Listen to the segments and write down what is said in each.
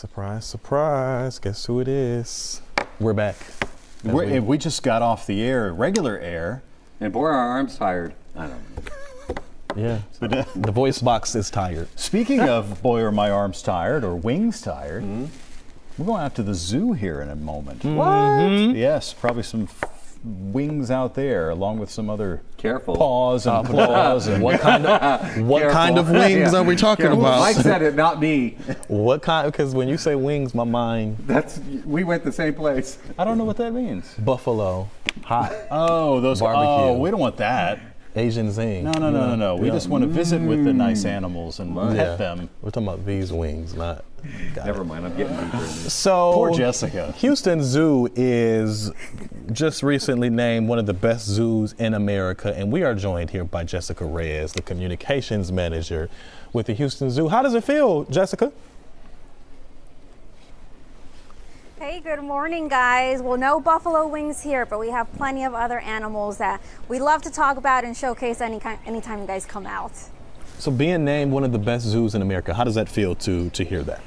Surprise, surprise. Guess who it is? We're back. We just got off the air, regular air. And boy, our arms tired. I don't know. Yeah. The voice box is tired. Speaking of boy, are my arms tired or wings tired, we're going out to the zoo here in a moment. What? Yes, probably some wings out there, along with some other Careful. paws and claws. And What kind of wings Yeah. are we talking Careful. about? Mike said it, not me. What kind? Because when you say wings, my mind We went the same place. I don't know what that means. buffalo, hot, Oh, those Barbecue. Oh, we don't want that. Asian zing. No. We just want to visit with the nice animals and pet them. We're talking about these wings, not. Never mind, I'm getting deeper in this. So Poor Jessica. Houston Zoo is just recently named one of the best zoos in America, and we are joined here by Jessica Reyes, the communications manager with the Houston Zoo. How does it feel, Jessica? Hey, good morning, guys. Well, no buffalo wings here, but we have plenty of other animals that we love to talk about and showcase anytime you guys come out. So being named one of the best zoos in America, how does that feel to hear that?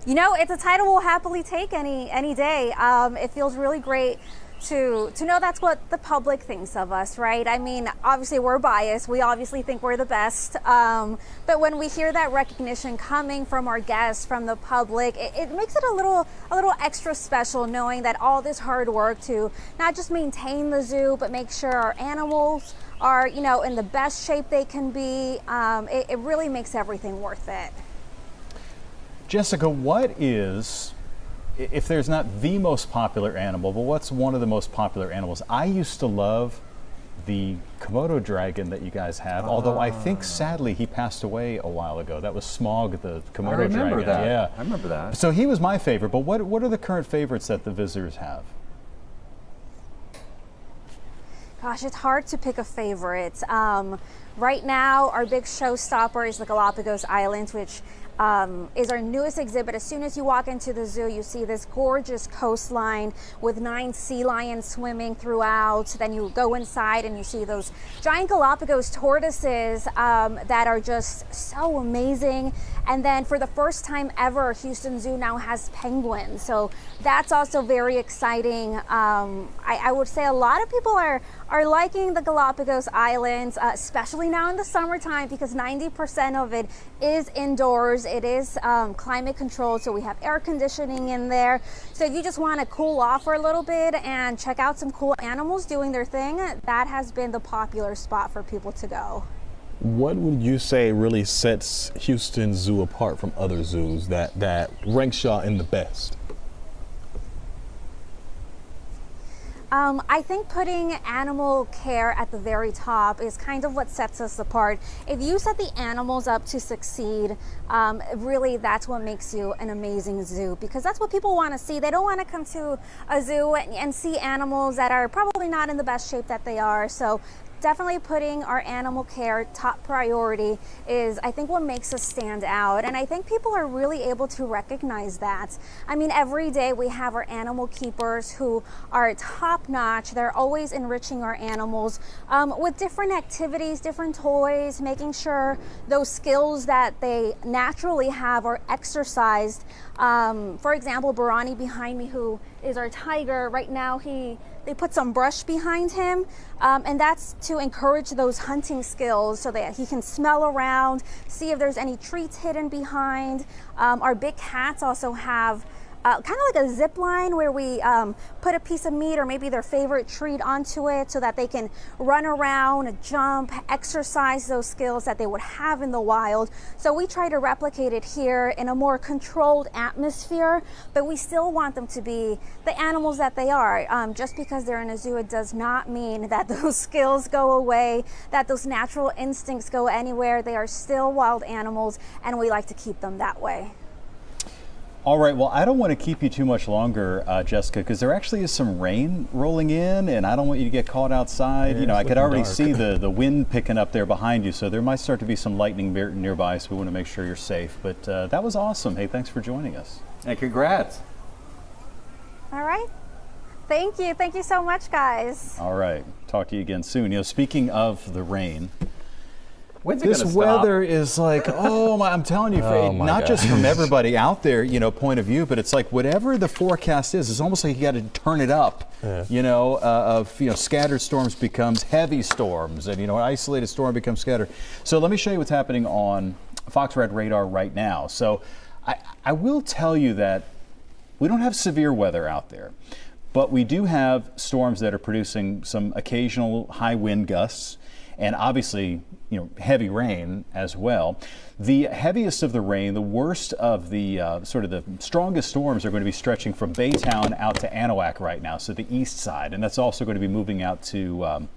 You know, it's a title we'll happily take any day. It feels really great to know that's what the public thinks of us, right? I mean, obviously we're biased. We obviously think we're the best. But when we hear that recognition coming from our guests, from the public, it makes it a little extra special, knowing that all this hard work to not just maintain the zoo, but make sure our animals are, you know, in the best shape they can be. It really makes everything worth it. Jessica, what is, if there's not the most popular animal, but what's one of the most popular animals? I used to love the Komodo dragon that you guys have, although I think sadly he passed away a while ago. That was Smog, the Komodo I remember dragon. that. Yeah. I remember that. So he was my favorite, but what are the current favorites that the visitors have? Gosh, it's hard to pick a favorite. Right now, our big showstopper is the Galapagos Islands, which is our newest exhibit. As soon as you walk into the zoo, you see this gorgeous coastline with 9 sea lions swimming throughout. Then you go inside and you see those giant Galapagos tortoises that are just so amazing. And then for the first time ever, Houston Zoo now has penguins. So that's also very exciting. I would say a lot of people are liking the Galapagos Islands, especially now in the summertime, because 90% of it is indoors. It is climate controlled, so we have air conditioning in there. So if you just want to cool off for a little bit and check out some cool animals doing their thing, that has been the popular spot for people to go. What would you say really sets Houston Zoo apart from other zoos that ranks y'all in the best? I think putting animal care at the very top is kind of what sets us apart. If you set the animals up to succeed, really that's what makes you an amazing zoo, because that's what people want to see. They don't want to come to a zoo and see animals that are probably not in the best shape that they are. So definitely putting our animal care top priority is, I think, what makes us stand out. And I think people are really able to recognize that. I mean, every day we have our animal keepers who are top notch. They're always enriching our animals with different activities, different toys, making sure those skills that they naturally have are exercised. For example, Barani behind me, who is our tiger, right now they put some brush behind him, and that's to encourage those hunting skills so that he can smell around, see if there's any treats hidden behind. Our big cats also have kind of like a zip line where we put a piece of meat or maybe their favorite treat onto it so that they can run around, jump, exercise those skills that they would have in the wild. So we try to replicate it here in a more controlled atmosphere, but we still want them to be the animals that they are. Just because they're in a zoo, it does not mean that those skills go away, that those natural instincts go anywhere. They are still wild animals, and we like to keep them that way. All right, well, I don't want to keep you too much longer, Jessica, because there actually is some rain rolling in, and I don't want you to get caught outside. Yeah, you know, I could already dark. see the wind picking up there behind you, so there might start to be some lightning nearby, so we want to make sure you're safe. But that was awesome. Hey, thanks for joining us. And congrats. All right. Thank you. Thank you so much, guys. All right, talk to you again soon. You know, speaking of the rain, When's it This gonna stop? weather is like, oh my! I'm telling you, Oh my not God. just from everybody out there, point of view, but it's like whatever the forecast is, it's almost like you got to turn it up. Scattered storms becomes heavy storms, and an isolated storm becomes scattered. So let me show you what's happening on Fox Red radar right now. So I will tell you that we don't have severe weather out there, but we do have storms that are producing some occasional high wind gusts. And obviously, heavy rain as well. The heaviest of the rain, the worst of the sort of the strongest storms are going to be stretching from Baytown out to Anahuac right now, so the east side, and that's also going to be moving out to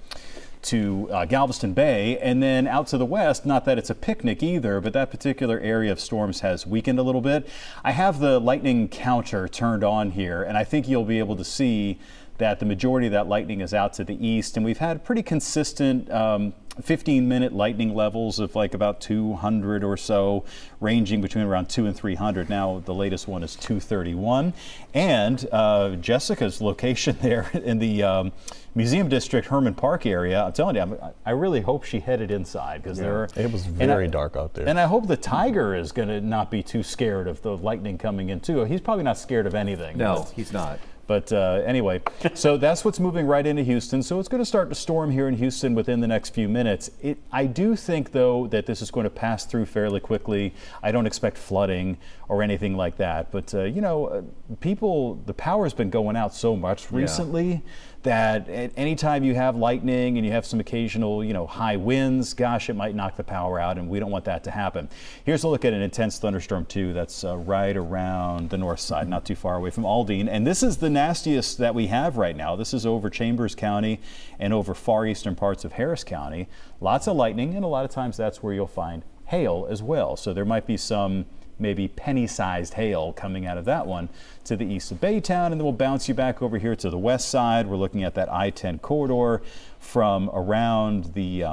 Galveston Bay, and then out to the west. Not that it's a picnic either, but that particular area of storms has weakened a little bit. I have the lightning counter turned on here, and I think you'll be able to see that the majority of that lightning is out to the east, and we've had pretty consistent 15-minute lightning levels of like about 200 or so, ranging between around 200 and 300. Now the latest one is 231, and Jessica's location there in the Museum District, Herman Park area. I'm telling you, I really hope she headed inside because it was very dark out there. And I hope the tiger is going to not be too scared of the lightning coming in too. He's probably not scared of anything. No, he's not. But anyway, so that's what's moving right into Houston. So it's going to start to storm here in Houston within the next few minutes. I do think, though, that this is going to pass through fairly quickly. I don't expect flooding or anything like that. But, the power's been going out so much recently that anytime you have lightning and you have some occasional, high winds, gosh, it might knock the power out, and we don't want that to happen. Here's a look at an intense thunderstorm, too. That's right around the north side, not too far away from Aldine. And this is the nastiest that we have right now. This is over Chambers County and over far eastern parts of Harris County. Lots of lightning, and a lot of times that's where you'll find hail as well. So there might be some maybe penny-sized hail coming out of that one to the east of Baytown, and then we'll bounce you back over here to the west side. We're looking at that I-10 corridor from around the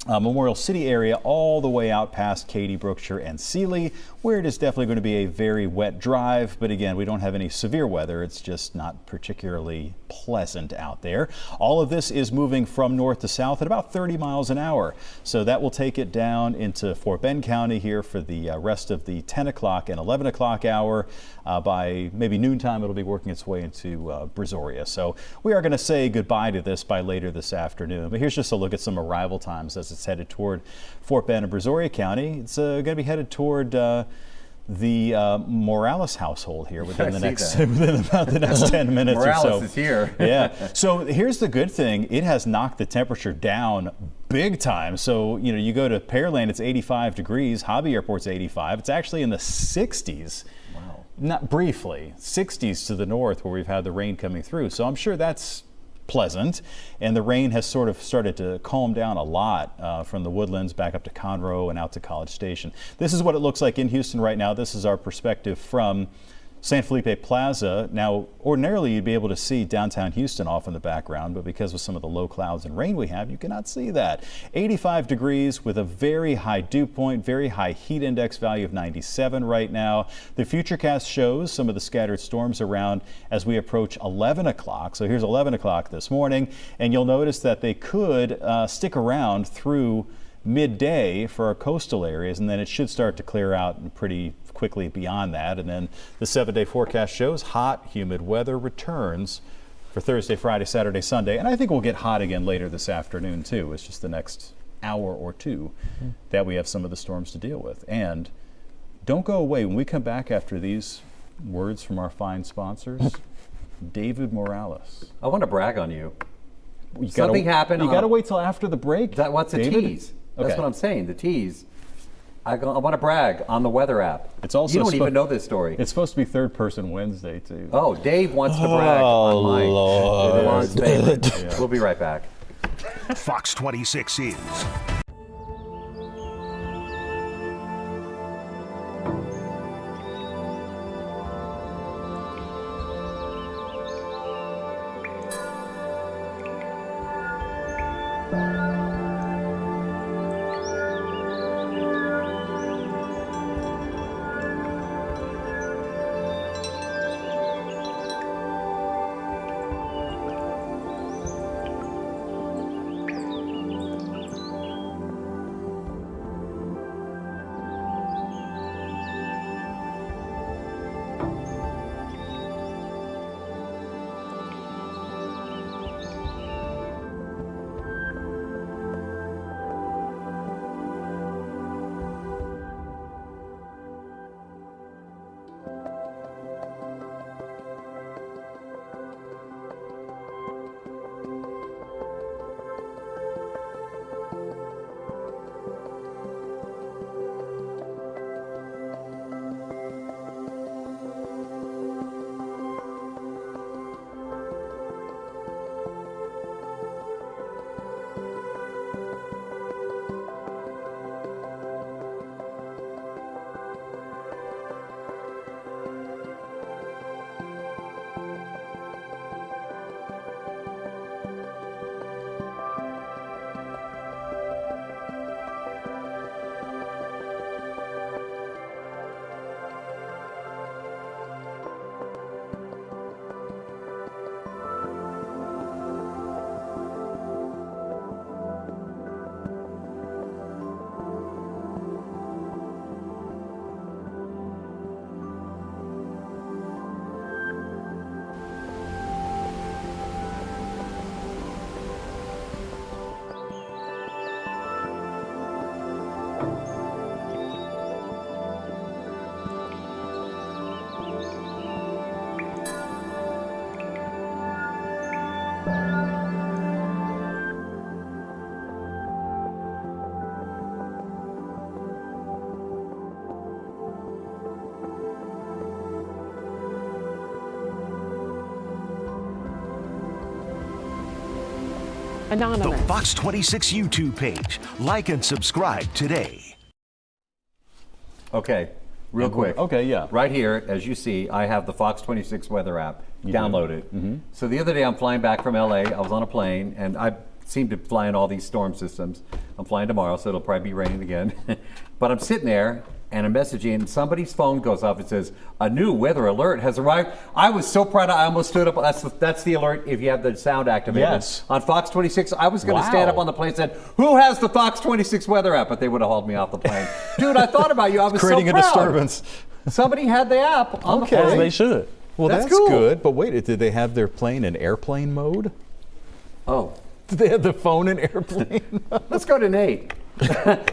Memorial City area all the way out past Katy, Brookshire, and Sealy, where it is definitely going to be a very wet drive. But again, we don't have any severe weather. It's just not particularly pleasant out there. All of this is moving from north to south at about 30 miles an hour. So that will take it down into Fort Bend County here for the rest of the 10 o'clock and 11 o'clock hour. By maybe noontime, it'll be working its way into Brazoria. So we are going to say goodbye to this by later this afternoon. But here's just a look at some arrival times as it's headed toward Fort Bend and Brazoria County. It's going to be headed toward the Morales household here within the next about the next 10 minutes Morales or so. is here. Yeah. So here's the good thing. It has knocked the temperature down big time. So, you go to Pearland, it's 85 degrees. Hobby Airport's 85. It's actually in the 60s. Wow. Not briefly, 60s to the north where we've had the rain coming through. So I'm sure that's pleasant, and the rain has sort of started to calm down a lot from the Woodlands back up to Conroe and out to College Station. This is what it looks like in Houston right now. This is our perspective from San Felipe Plaza. Now, ordinarily you'd be able to see downtown Houston off in the background, but because of some of the low clouds and rain we have, you cannot see that. 85 degrees with a very high dew point, very high heat index value of 97 right now. The Futurecast shows some of the scattered storms around as we approach 11 o'clock. So here's 11 o'clock this morning, and you'll notice that they could stick around through midday for our coastal areas, and then it should start to clear out pretty quickly beyond that. And then the 7-day forecast shows hot, humid weather returns for Thursday, Friday, Saturday, Sunday. And I think we'll get hot again later this afternoon too. It's just the next hour or two that we have some of the storms to deal with. And don't go away. When we come back after these words from our fine sponsors, David Morales. I want to brag on you. Something happened. You got to wait till after the break. What's a David? tease? That's Okay. what I'm saying. The tease. I want to brag on the weather app. It's also you don't even know this story. It's supposed to be third person Wednesday too. Oh, Dave wants to brag on mine. Lord. Lon's favorite. We'll be right back. Fox 26 is The Fox 26 YouTube page. Like and subscribe today. Okay, real quick. Okay, yeah. Right here, as you see, I have the Fox 26 weather app. Download it. So the other day I'm flying back from LA. I was on a plane, and I seem to fly in all these storm systems. I'm flying tomorrow, so it'll probably be raining again. But I'm sitting there, and I'm messaging, and somebody's phone goes off. It says, a new weather alert has arrived. I was so proud, I almost stood up. That's the alert if you have the sound activated. Yes. On Fox 26, I was going to stand up on the plane and said, who has the Fox 26 weather app? But they would have hauled me off the plane. Dude, I thought about you. I was Creating so a proud. disturbance. Somebody had the app on the Okay. plane. As they should. Well, That's that's cool. good. But wait, did they have their plane in airplane mode? Oh, Did they have the phone in airplane? let's go to Nate.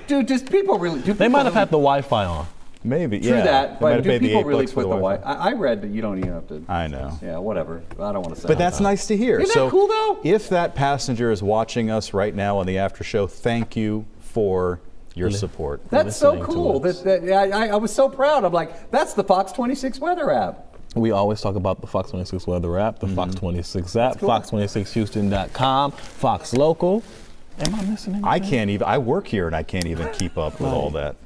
Dude, just people really... They might have had the Wi-Fi on. Maybe, True yeah. that, They might but have do paid the people $8 really for put the Wi-Fi. Wi-Fi? I read that you don't even have to... I know. Yeah, whatever. I don't want to say But that's nice to hear. Isn't so that cool, though? if that passenger is watching us right now on the after show, thank you for your support. That's so listening to cool. us. I was so proud. I'm like, that's the Fox 26 weather app. We always talk about the Fox 26 weather app, the Fox 26 app, cool. fox26houston.com, Fox Local. Am I missing anything? I can't even, I work here and I can't even keep up with all that.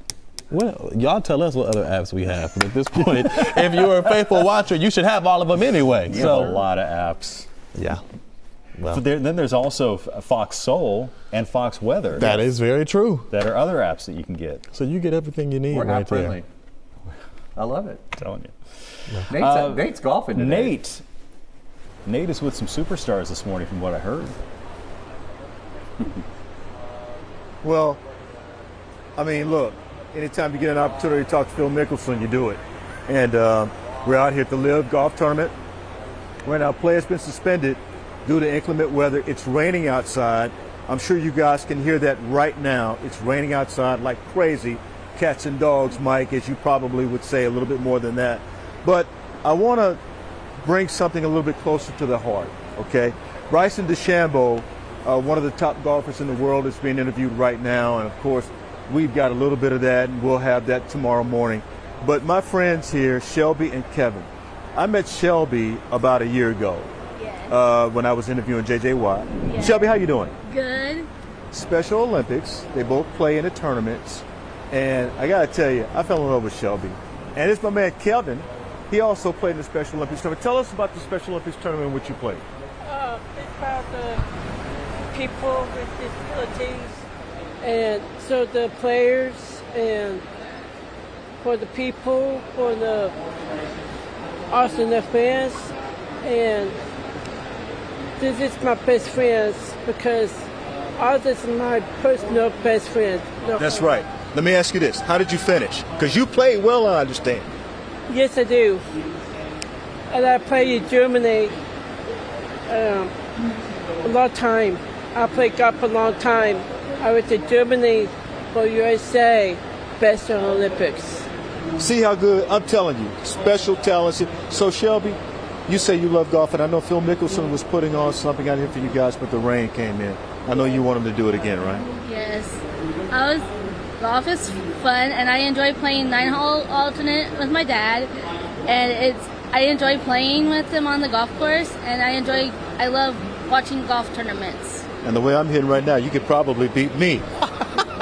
Well, y'all tell us what other apps we have. But at this point, if you're a faithful watcher, you should have all of them anyway. You have a lot of apps. Yeah. Well, So then there's also Fox Soul and Fox Weather. that is very true. That are other apps that you can get. So you get everything you need We're right app friendly. there. I love it. I'm telling you. Nate's golfing today. Nate is with some superstars this morning from what I heard. Well, I mean, look, anytime you get an opportunity to talk to Phil Mickelson, you do it. And we're out here at the Live Golf Tournament. Right now, play has been suspended due to inclement weather. It's raining outside. I'm sure you guys can hear that right now. It's raining outside like crazy. Cats and dogs, Mike, as you probably would say, a little bit more than that. But I want to bring something a little bit closer to the heart, okay? Bryson DeChambeau, one of the top golfers in the world, is being interviewed right now. And, of course, we've got a little bit of that, and we'll have that tomorrow morning. But my friends here, Shelby and Kevin, I met Shelby about a year ago when I was interviewing J.J. Watt. Yeah. Shelby, how you doing? Good. Special Olympics. They both play in the tournaments. And I got to tell you, I fell in love with Shelby. And it's my man, Kelvin. He also played in the Special Olympics tournament. Tell us about the Special Olympics tournament in which you played. It's about the people with disabilities, and so the players, and for the people, for the also the fans, and this is my best friends because all this is my personal best friends. That's right. Let me ask you this. How did you finish? Because you played well, I understand. Yes, I do. And I play in Germany a long time. I played golf a long time. I went to Germany for USA Special Olympics. See how good? I'm telling you, special talents. So, Shelby, you say you love golf, and I know Phil Mickelson was putting on something out here for you guys, but the rain came in. I know you want him to do it again, right? Yes. Golf is fun, and I enjoy playing 9-hole alternate with my dad. And I enjoy playing with him on the golf course, and I love watching golf tournaments. And the way I'm hitting right now, you could probably beat me.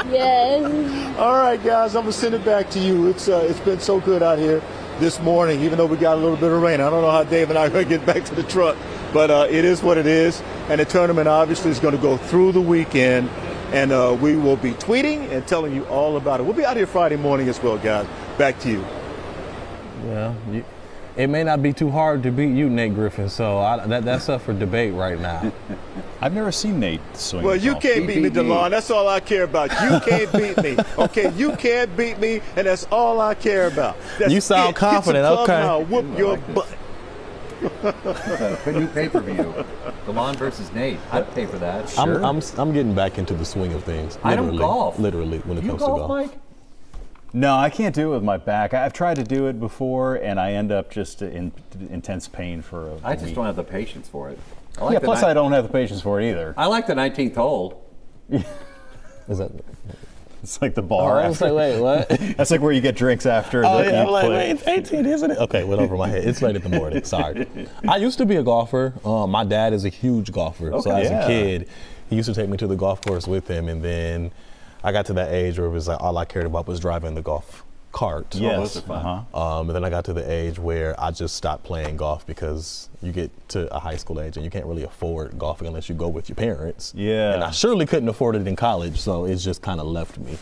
Yes. All right, guys, I'm going to send it back to you. It's been so good out here this morning, even though we got a little bit of rain. I don't know how Dave and I are going to get back to the truck, but it is what it is. And the tournament obviously is going to go through the weekend, and we will be tweeting and telling you all about it. We'll be out here Friday morning as well, guys. Back to you. Well, it may not be too hard to beat you, Nate Griffin, so that's up for debate right now. I've never seen Nate swing. Well, the you golf. can't beat me, DeLon. That's all I care about. You can't beat me. Okay, you can't beat me, and that's all I care about. That's You sound it. confident, Get some club okay. and I'll whoop your butt. A new pay-per-view. DeLon versus Nate. I'd pay for that. Sure. I'm getting back into the swing of things. I don't golf. Literally, when it You comes golf, to golf. Mike? No, I can't do it with my back. I've tried to do it before, and I end up just in intense pain for a I just week. don't have the patience for it. I like Yeah, the plus ni- I don't have the patience for it either. I like the 19th hole. Is that? It's like the Oh, bar I was after. like, wait, what? That's like where you get drinks after. Oh, that yeah, you I'm like, play. wait, it's 18, isn't it? Okay, went over my head. It's late in the morning. Sorry. I used to be a golfer. My dad is a huge golfer. So Okay, as yeah. a kid, he used to take me to the golf course with him, and then I got to that age where it was like all I cared about was driving the golf cart. Yes. those are fun. And then I got to the age where I just stopped playing golf because you get to a high school age and you can't really afford golfing unless you go with your parents. Yeah. And I surely couldn't afford it in college, so it's just kind of left me.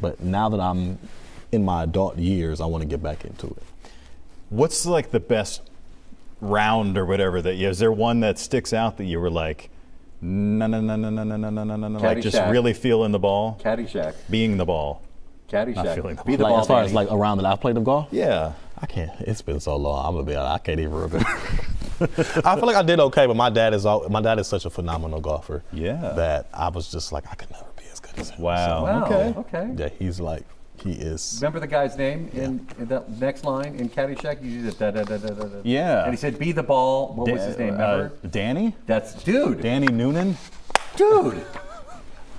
But now that I'm in my adult years, I want to get back into it. What's like the best round or whatever that is there one that sticks out that you were like, no, like just Caddyshack. really feeling the ball? Caddyshack. Being the ball. Caddyshack. Not feeling the Be the Like ball as far as Danny. like a round that I've played of golf? Yeah. I can't. It's been so long. I'm gonna be honest. I can't even remember. I feel like I did okay, but my dad is such a phenomenal golfer. Yeah. That I was just like I could never be as good as him. Wow. Wow. Okay. Okay. So, yeah, he is. Remember the guy's name in that next line in Caddyshack? You did da da da da da. Yeah. And he said, "Be the ball." What was his name? Remember? Danny? That's dude. Danny Noonan? Dude.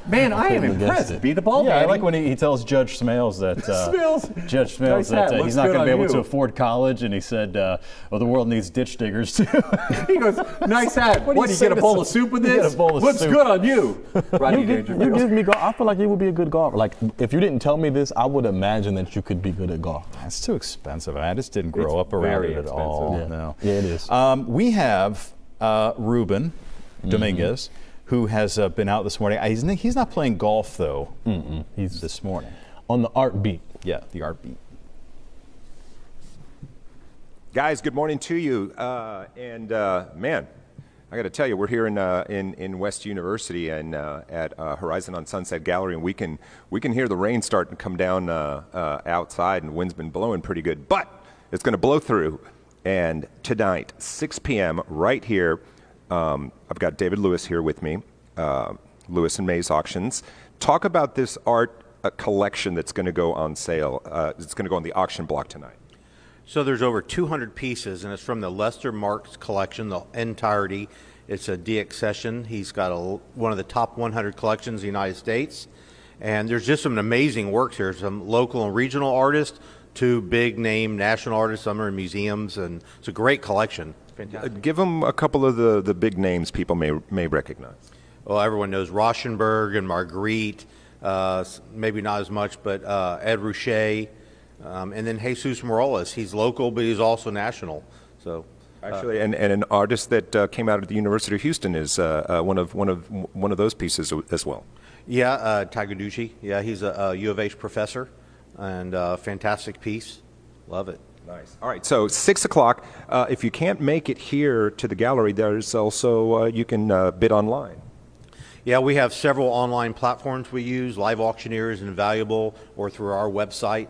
Man, I am couldn't have guessed impressed. it. Be the ball. Yeah, I Danny. like when he tells Judge Smales that Smales. Nice that hat. Looks he's not good going to be on able to you. afford college, and he said, "Well, the world needs ditch diggers too." He goes, "Nice hat. What do you get a bowl of soup with You get this? a bowl of Looks soup." good on you." Rodney You Dangerfield. give me golf. I feel like you would be a good golfer. Like if you didn't tell me this, I would imagine that you could be good at golf. That's too expensive. I just didn't grow It's up around very it at all. expensive. No. Yeah, it is. We have Ruben Dominguez, who has been out this morning. He's not playing golf though. He's this morning. On the art beat. Yeah, the art beat. Guys, good morning to you. Man, I got to tell you, we're here in West University and at Horizon on Sunset Gallery, and we can hear the rain starting to come down outside, and the wind's been blowing pretty good, but it's going to blow through. And tonight, 6 p.m. right here, I've got David Lewis here with me, Lewis and Mays Auctions. Talk about this art collection that's going to go on sale. It's going to go on the auction block tonight. So there's over 200 pieces, and it's from the Lester Marks collection, the entirety. It's a deaccession. He's got one of the top 100 collections in the United States. And there's just some amazing works here, some local and regional artists, to big name national artists. Some are in museums, and it's a great collection. Fantastic. Give them a couple of the big names people may recognize. Well, everyone knows Rauschenberg and Marguerite, maybe not as much, but Ed Ruscha, and then Jesus Morales. He's local, but he's also national. So, Actually, and an artist that came out of the University of Houston is one of those pieces as well. yeah, Taguchi. Yeah, he's a U of H professor, and fantastic piece. Love it. Nice. All right, so 6 o'clock. If you can't make it here to the gallery, there's also you can bid online. Yeah, we have several online platforms we use, Live Auctioneers and Invaluable, or through our website.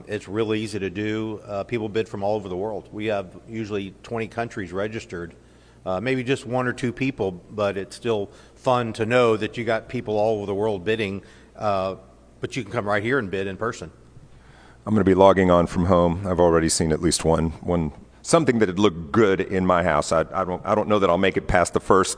It's really easy to do. People bid from all over the world. We have usually 20 countries registered, maybe just one or two people, but it's still fun to know that you got people all over the world bidding, but you can come right here and bid in person. I'm going to be logging on from home. I've already seen at least one something that would look good in my house. I don't know that I'll make it past the first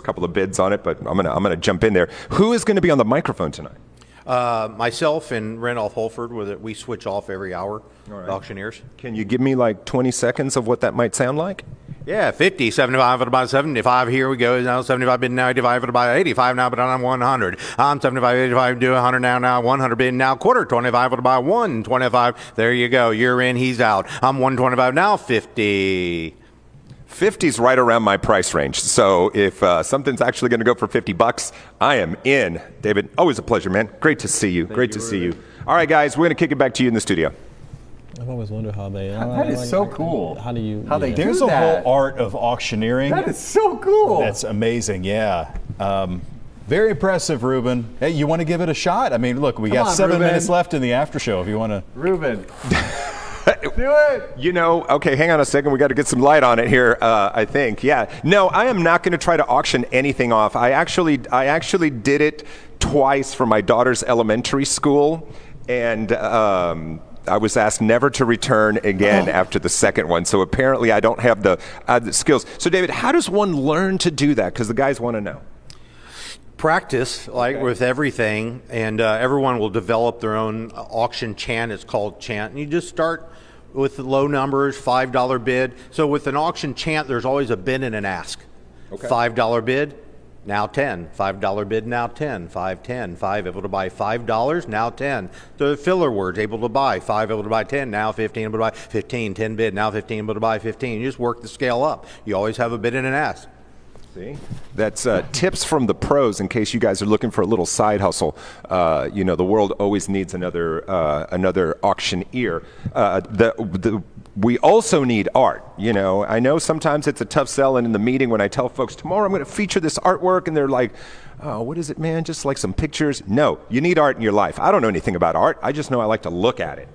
couple of bids on it, but I'm gonna jump in there. Who is going to be on the microphone tonight? Myself and Randolph Holford, we switch off every hour. right. Auctioneers. Can you give me like 20 seconds of what that might sound like? Yeah, 50, 75 followed by 75. Here we go. Now 75 bid now, 85 followed by 85 now, but I'm 100. I'm 75, 85, do 100 now 100 bid now, quarter, 25 followed by 125. There you go. You're in, he's out. I'm 125 now, 50. 50's right around my price range. So if something's actually going to go for $50, I am in. David, always a pleasure, man. Great to see you. Great to see you. All right, guys, we're going to kick it back to you in the studio. I've always wondered how they. That is so cool. How do you? How they do There's that. a whole art of auctioneering. That is so cool. That's amazing, yeah. Very impressive, Ruben. Hey, you want to give it a shot? I mean, look, we Come got on, 7 Ruben. minutes left in the after show if you want to. Ruben. Do it. You know, okay, hang on a second. We got to get some light on it here, I think. Yeah. No, I am not going to try to auction anything off. I actually did it twice for my daughter's elementary school, and I was asked never to return again after the second one. So apparently I don't have the skills. So, David, how does one learn to do that? Because the guys want to know. Practice, like with everything, and everyone will develop their own auction chant. It's called chant. And you just start with low numbers, $5 bid. So with an auction chant, there's always a bid and an ask. Okay. $5 bid, now 10. $5 bid, now 10. 5, 10. 5, able to buy $5, now 10. The filler words, able to buy. 5, able to buy 10, now 15, able to buy 15. 10 bid, now 15, able to buy 15. You just work the scale up. You always have a bid and an ask. See? That's tips from the pros in case you guys are looking for a little side hustle. You know, the world always needs another auctioneer. We also need art. You know, I know sometimes it's a tough sell, and in the meeting when I tell folks, tomorrow I'm going to feature this artwork, and they're like, oh, what is it, man? Just like some pictures? No, you need art in your life. I don't know anything about art. I just know I like to look at it.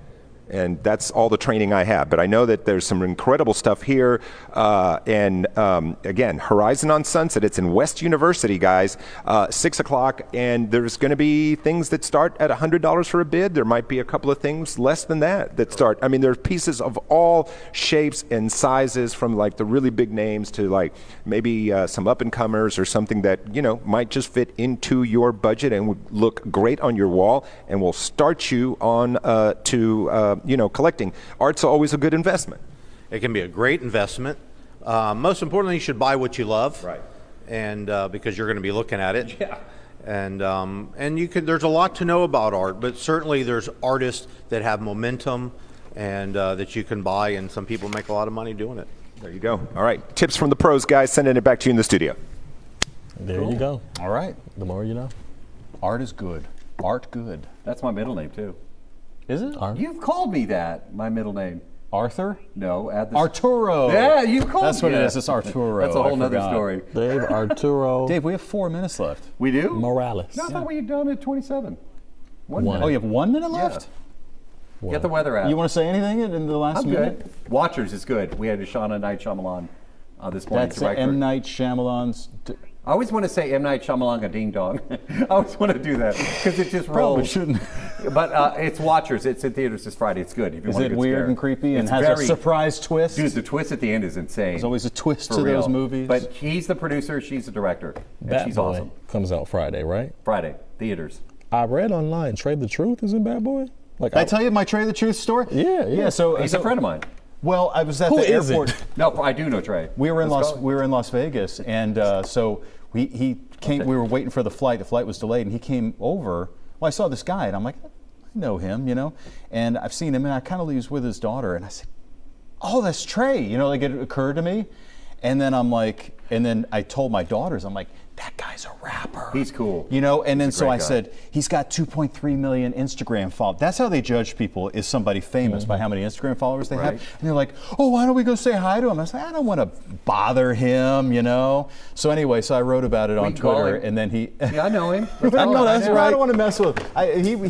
And that's all the training I have. But I know that there's some incredible stuff here. Again, Horizon on Sunset. It's in West University, guys. 6 o'clock. And there's going to be things that start at $100 for a bid. There might be a couple of things less than that start. I mean, there's pieces of all shapes and sizes, from like the really big names to like maybe some up-and-comers or something that, you know, might just fit into your budget and would look great on your wall and will start you on you know, collecting. Art's always a good investment. It can be a great investment. Most importantly, you should buy what you love, right? And because you're going to be looking at it, yeah. And you can. There's a lot to know about art, but certainly there's artists that have momentum and that you can buy, and some people make a lot of money doing it. There you go. All right, tips from the pros, guys. Sending it back to you in the studio. There you go. All right. The more you know. Art is good. Art good. That's my middle name too. Is it? You've called me that, my middle name. Arthur? No, at the Arturo. Yeah, you called That's me what that. it is. It's Arturo. That's a whole nother story. Dave, Arturo. Dave, we have 4 minutes left. We do? Morales. No, I thought we had done at 27. One. Oh, you have 1 minute left? One. Get the weather out. You want to say anything in the last I'm minute? good. Watchers is good. We had Shauna Night Shyamalan this morning. That's M. Night Shyamalan's... I always want to say M. Night Shyamalan a ding dong. I always want to do that because it just rolls. Probably shouldn't. But it's Watchers. It's in theaters this Friday. It's good. If you Is want a it good weird scare. and creepy and It's has very, a surprise twist? Dude, the twist at the end is insane. There's always a twist For to real. those movies. But he's the producer. She's the director. And Bad she's Boy awesome. comes out Friday, right? Friday. Theaters. I read online, Trade the Truth is in Bad Boy. Like Did I tell you my Trey the Truth story? Yeah. So He's a friend of mine. Well, I was at Who the is airport. it? No, I do know Trey. We were in Let's go. Las Vegas, and so he came. We were waiting for the flight. The flight was delayed, and he came over. Well, I saw this guy, and I'm like, I know him, you know, and I've seen him, and I kind of was with his daughter, and I said, oh, that's Trey, you know, like it occurred to me, and then I'm like, and then I told my daughters, I'm like, that guy's a rapper. He's cool. You know, and then He's a so great I guy. said, he's got 2.3 million Instagram followers. That's how they judge people, is somebody famous by how many Instagram followers they have. Right. And they're like, oh, why don't we go say hi to him? I was like, I don't want to bother him, you know. So anyway, so I wrote about it on can call Twitter, him. and then he. Yeah, I know him. I know, that's right. I right. don't want to mess with him.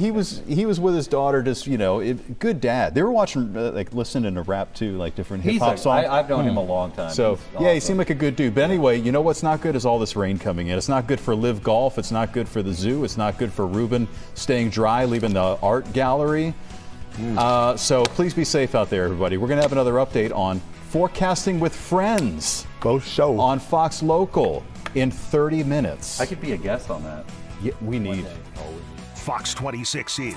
He was with his daughter, just, you know, good dad. They were watching, like, listening to rap too, like different hip hop songs. I've known him a long time. So He's yeah, he awesome. seemed like a good dude. But anyway, you know what's not good is all this rain coming in. It's not good for Live Golf. It's not good for the zoo. It's not good for Ruben staying dry, leaving the art gallery. So please be safe out there, everybody. We're going to have another update on Forecasting with Friends. Both show. On Fox Local in 30 minutes. I could be a guest on that. Yeah, we need. Fox 26 is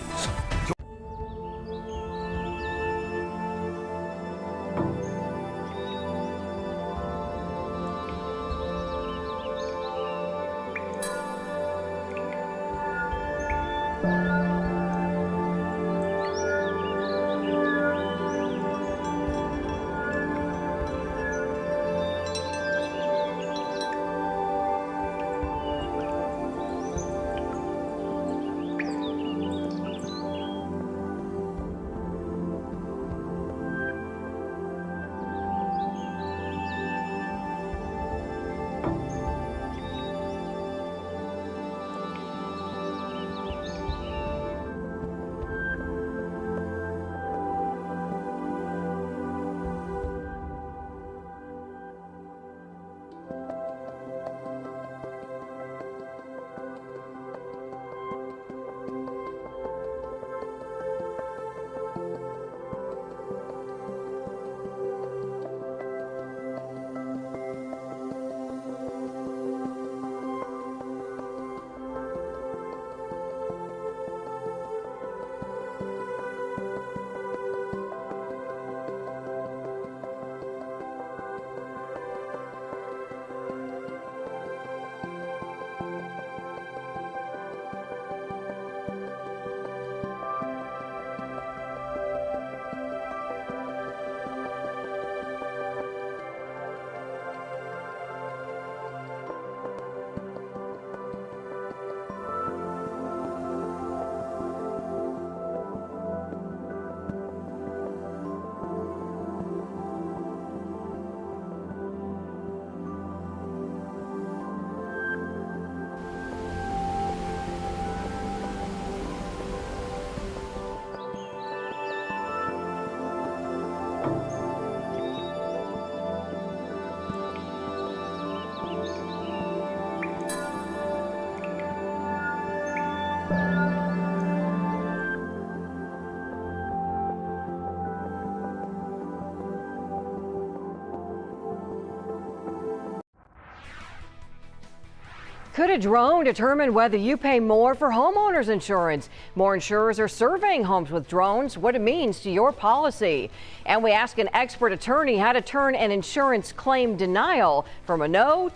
Could a drone determine whether you pay more for homeowners insurance? More insurers are surveying homes with drones, what it means to your policy. And we ask an expert attorney how to turn an insurance claim denial from a no to